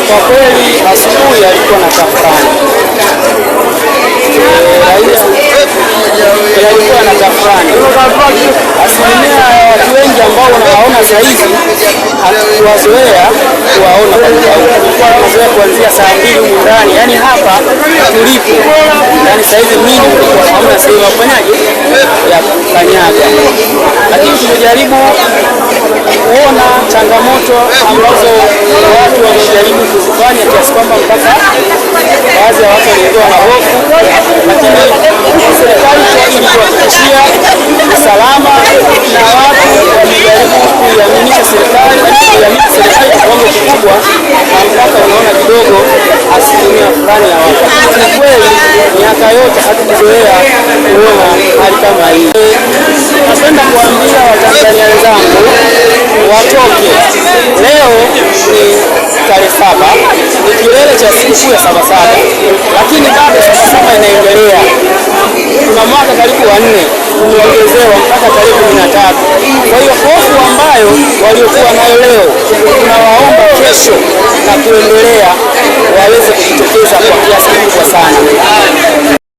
Kwa kweli asubuhi alikuwa na tafrani, alikuwa na tafrani. Asilimia ya watu wengi ambao unawaona sasa hivi hatukuwazoea kuwaona kwa muda huu. Tunazoea kuanzia saa 2 huko ndani, yani hapa tulipo, yani sasa hivi mimi kwa hamna sehemu ya kufanyaje ya kukanyaga, lakini tumejaribu kuona changamoto ambazo watu wamejaribu kuzifanya kiasi kwamba mpaka baadhi ya watu walikuwa na hofu, lakini serikali ilituhakikishia usalama na watu wamejaribu kuiaminisha serikali kwa kiwango kikubwa, na mpaka unaona kidogo asilimia fulani ya watu. Ni kweli miaka yote hatukuzoea kuona hali kama hii. Napenda kuambia Watanzania wenzangu watoke. Leo ni tarehe 7, ni kilele cha sikukuu ya Sabasaba, lakini bado Sabasaba inaendelea. Tuna mwaka karibu wa 4 umeongezewa mpaka tarehe 13. Kwa hiyo hofu ambayo waliokuwa nayo leo, tunawaomba kesho na kuendelea waweze kujitokeza kwa kiasi kikubwa sana.